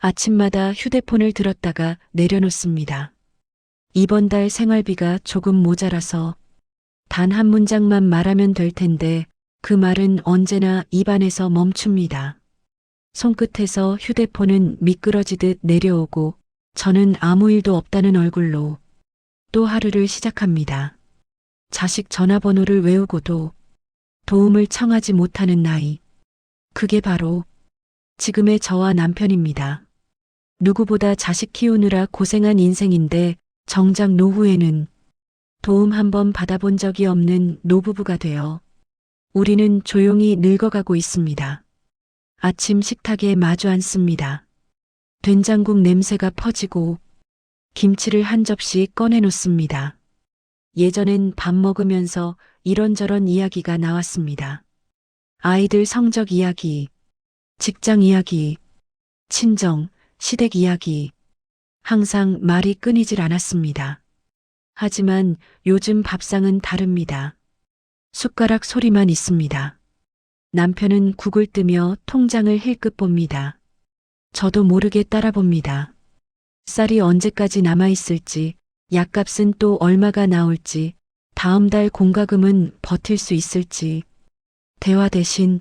아침마다 휴대폰을 들었다가 내려놓습니다. 이번 달 생활비가 조금 모자라서 단 한 문장만 말하면 될 텐데 그 말은 언제나 입안에서 멈춥니다. 손끝에서 휴대폰은 미끄러지듯 내려오고 저는 아무 일도 없다는 얼굴로 또 하루를 시작합니다. 자식 전화번호를 외우고도 도움을 청하지 못하는 나이. 그게 바로 지금의 저와 남편입니다. 누구보다 자식 키우느라 고생한 인생인데 정작 노후에는 도움 한번 받아본 적이 없는 노부부가 되어 우리는 조용히 늙어가고 있습니다. 아침 식탁에 마주 앉습니다. 된장국 냄새가 퍼지고 김치를 한 접시 꺼내놓습니다. 예전엔 밥 먹으면서 이런저런 이야기가 나왔습니다. 아이들 성적 이야기, 직장 이야기, 친정, 시댁 이야기. 항상 말이 끊이질 않았습니다. 하지만 요즘 밥상은 다릅니다. 숟가락 소리만 있습니다. 남편은 국을 뜨며 통장을 힐끗 봅니다. 저도 모르게 따라봅니다. 쌀이 언제까지 남아있을지, 약값은 또 얼마가 나올지, 다음 달 공과금은 버틸 수 있을지. 대화 대신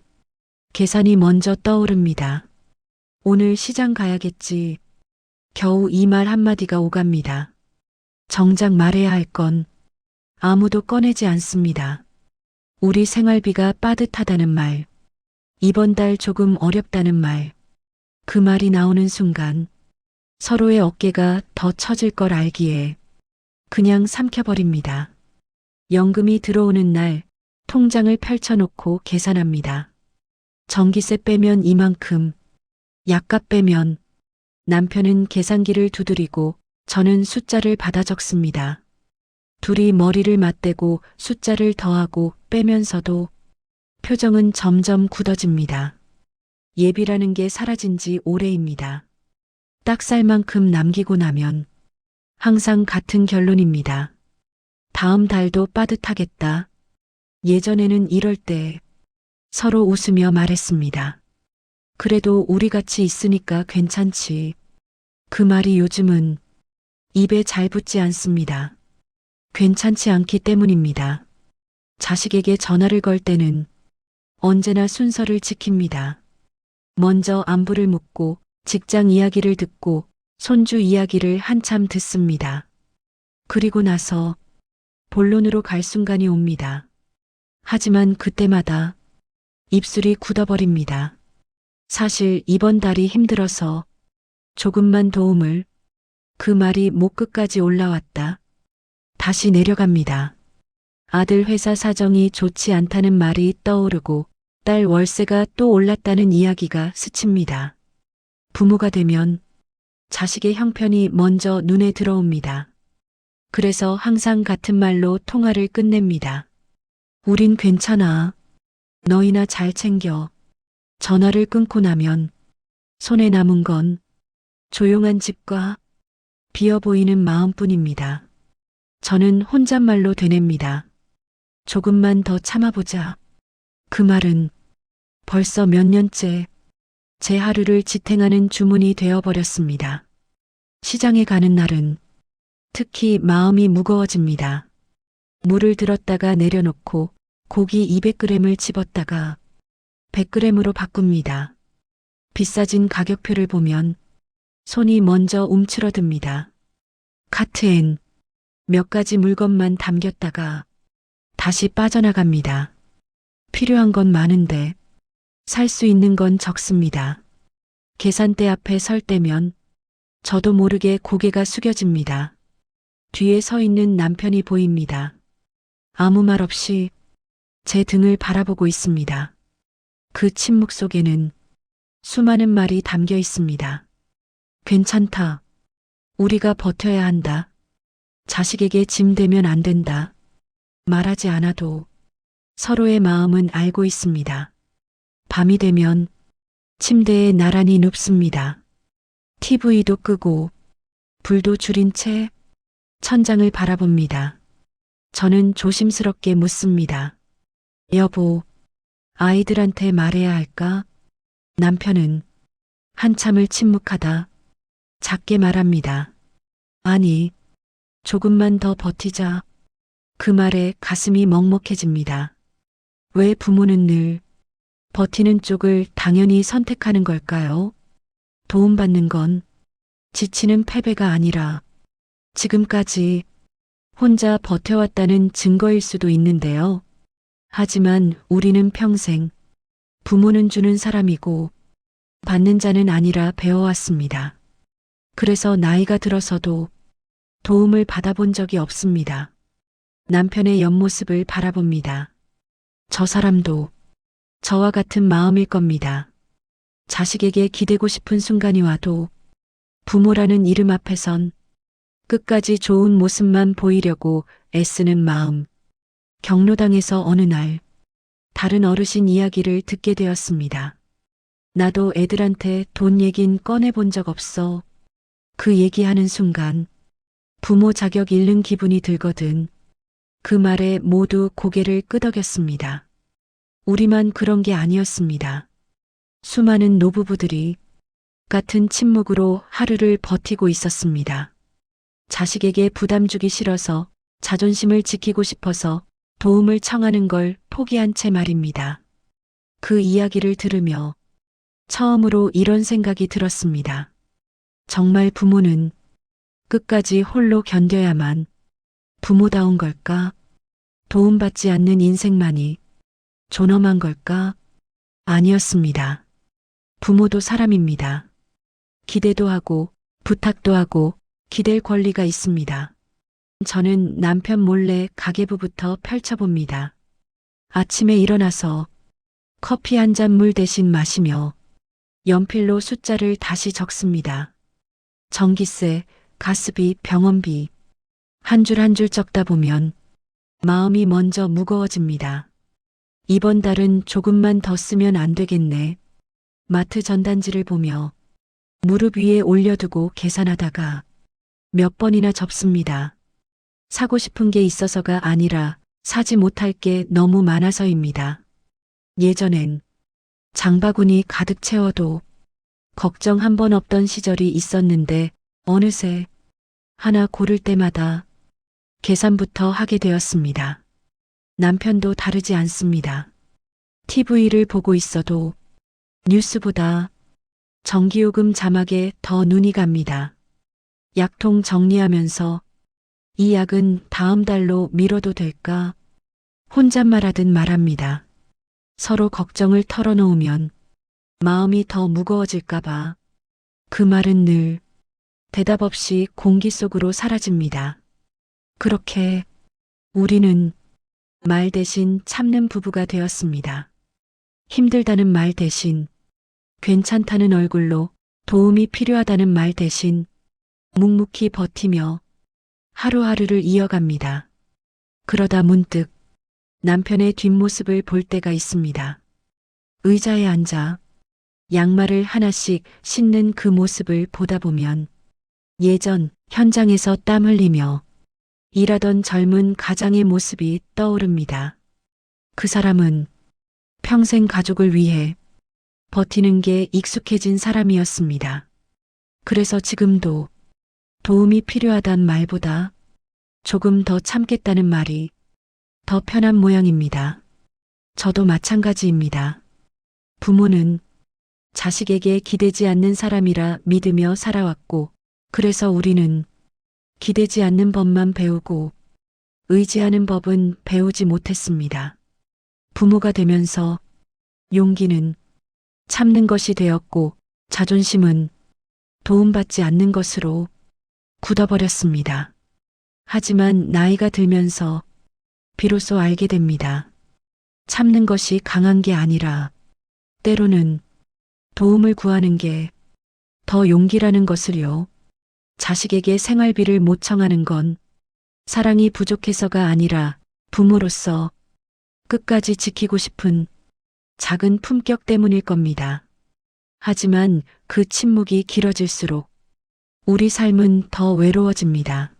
계산이 먼저 떠오릅니다. 오늘 시장 가야겠지. 겨우 이 말 한마디가 오갑니다. 정작 말해야 할 건 아무도 꺼내지 않습니다. 우리 생활비가 빠듯하다는 말, 이번 달 조금 어렵다는 말. 그 말이 나오는 순간 서로의 어깨가 더 처질 걸 알기에 그냥 삼켜버립니다. 연금이 들어오는 날 통장을 펼쳐놓고 계산합니다. 전기세 빼면 이만큼, 약값 빼면. 남편은 계산기를 두드리고 저는 숫자를 받아 적습니다. 둘이 머리를 맞대고 숫자를 더하고 빼면서도 표정은 점점 굳어집니다. 예비라는 게 사라진 지 오래입니다. 딱 살 만큼 남기고 나면 항상 같은 결론입니다. 다음 달도 빠듯하겠다. 예전에는 이럴 때 서로 웃으며 말했습니다. 그래도 우리 같이 있으니까 괜찮지. 그 말이 요즘은 입에 잘 붙지 않습니다. 괜찮지 않기 때문입니다. 자식에게 전화를 걸 때는 언제나 순서를 지킵니다. 먼저 안부를 묻고 직장 이야기를 듣고 손주 이야기를 한참 듣습니다. 그리고 나서 본론으로 갈 순간이 옵니다. 하지만 그때마다 입술이 굳어버립니다. 사실 이번 달이 힘들어서 조금만 도움을. 그 말이 목 끝까지 올라왔다. 다시 내려갑니다. 아들 회사 사정이 좋지 않다는 말이 떠오르고 딸 월세가 또 올랐다는 이야기가 스칩니다. 부모가 되면 자식의 형편이 먼저 눈에 들어옵니다. 그래서 항상 같은 말로 통화를 끝냅니다. 우린 괜찮아. 너희나 잘 챙겨. 전화를 끊고 나면 손에 남은 건 조용한 집과 비어 보이는 마음뿐입니다. 저는 혼잣말로 되냅니다. 조금만 더 참아보자. 그 말은 벌써 몇 년째 제 하루를 지탱하는 주문이 되어버렸습니다. 시장에 가는 날은 특히 마음이 무거워집니다. 물을 들었다가 내려놓고 고기 200g을 집었다가 100g으로 바꿉니다. 비싸진 가격표를 보면 손이 먼저 움츠러듭니다. 카트엔 몇 가지 물건만 담겼다가 다시 빠져나갑니다. 필요한 건 많은데 살 수 있는 건 적습니다. 계산대 앞에 설 때면 저도 모르게 고개가 숙여집니다. 뒤에 서 있는 남편이 보입니다. 아무 말 없이 제 등을 바라보고 있습니다. 그 침묵 속에는 수많은 말이 담겨 있습니다. 괜찮다. 우리가 버텨야 한다. 자식에게 짐 되면 안 된다. 말하지 않아도 서로의 마음은 알고 있습니다. 밤이 되면 침대에 나란히 눕습니다. TV도 끄고 불도 줄인 채 천장을 바라봅니다. 저는 조심스럽게 묻습니다. 여보, 아이들한테 말해야 할까? 남편은 한참을 침묵하다 작게 말합니다. 아니, 조금만 더 버티자. 그 말에 가슴이 먹먹해집니다. 왜 부모는 늘 버티는 쪽을 당연히 선택하는 걸까요? 도움받는 건 지치는 패배가 아니라 지금까지 혼자 버텨왔다는 증거일 수도 있는데요. 하지만 우리는 평생 부모는 주는 사람이고 받는 자는 아니라 배워왔습니다. 그래서 나이가 들어서도 도움을 받아본 적이 없습니다. 남편의 옆모습을 바라봅니다. 저 사람도 저와 같은 마음일 겁니다. 자식에게 기대고 싶은 순간이 와도 부모라는 이름 앞에선 끝까지 좋은 모습만 보이려고 애쓰는 마음. 경로당에서 어느 날 다른 어르신 이야기를 듣게 되었습니다. 나도 애들한테 돈 얘긴 꺼내본 적 없어. 그 얘기하는 순간 부모 자격 잃는 기분이 들거든. 그 말에 모두 고개를 끄덕였습니다. 우리만 그런 게 아니었습니다. 수많은 노부부들이 같은 침묵으로 하루를 버티고 있었습니다. 자식에게 부담 주기 싫어서, 자존심을 지키고 싶어서 도움을 청하는 걸 포기한 채 말입니다. 그 이야기를 들으며 처음으로 이런 생각이 들었습니다. 정말 부모는 끝까지 홀로 견뎌야만 부모다운 걸까? 도움받지 않는 인생만이 존엄한 걸까? 아니었습니다. 부모도 사람입니다. 기대도 하고 부탁도 하고 기댈 권리가 있습니다. 저는 남편 몰래 가계부부터 펼쳐봅니다. 아침에 일어나서 커피 한 잔 물 대신 마시며 연필로 숫자를 다시 적습니다. 전기세, 가스비, 병원비 한 줄 한 줄 적다 보면 마음이 먼저 무거워집니다. 이번 달은 조금만 더 쓰면 안 되겠네. 마트 전단지를 보며 무릎 위에 올려두고 계산하다가 몇 번이나 접습니다. 사고 싶은 게 있어서가 아니라 사지 못할 게 너무 많아서입니다. 예전엔 장바구니 가득 채워도 걱정 한 번 없던 시절이 있었는데 어느새 하나 고를 때마다 계산부터 하게 되었습니다. 남편도 다르지 않습니다. TV를 보고 있어도 뉴스보다 전기요금 자막에 더 눈이 갑니다. 약통 정리하면서 이 약은 다음 달로 미뤄도 될까? 혼잣말하듯 말합니다. 서로 걱정을 털어놓으면 마음이 더 무거워질까봐 그 말은 늘 대답 없이 공기 속으로 사라집니다. 그렇게 우리는 말 대신 참는 부부가 되었습니다. 힘들다는 말 대신 괜찮다는 얼굴로, 도움이 필요하다는 말 대신 묵묵히 버티며 하루하루를 이어갑니다. 그러다 문득 남편의 뒷모습을 볼 때가 있습니다. 의자에 앉아 양말을 하나씩 신는 그 모습을 보다 보면 예전 현장에서 땀 흘리며 일하던 젊은 가장의 모습이 떠오릅니다. 그 사람은 평생 가족을 위해 버티는 게 익숙해진 사람이었습니다. 그래서 지금도 도움이 필요하단 말보다 조금 더 참겠다는 말이 더 편한 모양입니다. 저도 마찬가지입니다. 부모는 자식에게 기대지 않는 사람이라 믿으며 살아왔고, 그래서 우리는 기대지 않는 법만 배우고 의지하는 법은 배우지 못했습니다. 부모가 되면서 용기는 참는 것이 되었고 자존심은 도움받지 않는 것으로 굳어버렸습니다. 하지만 나이가 들면서 비로소 알게 됩니다. 참는 것이 강한 게 아니라 때로는 도움을 구하는 게 더 용기라는 것을요. 자식에게 생활비를 못 청하는 건 사랑이 부족해서가 아니라 부모로서 끝까지 지키고 싶은 작은 품격 때문일 겁니다. 하지만 그 침묵이 길어질수록 우리 삶은 더 외로워집니다.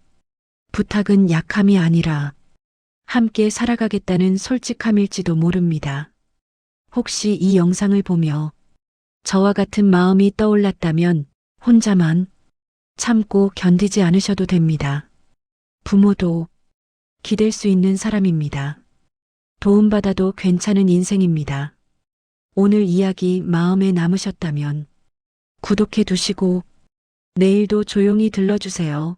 부탁은 약함이 아니라 함께 살아가겠다는 솔직함일지도 모릅니다. 혹시 이 영상을 보며 저와 같은 마음이 떠올랐다면 혼자만 참고 견디지 않으셔도 됩니다. 부모도 기댈 수 있는 사람입니다. 도움받아도 괜찮은 인생입니다. 오늘 이야기 마음에 남으셨다면 구독해 두시고 내일도 조용히 들러주세요.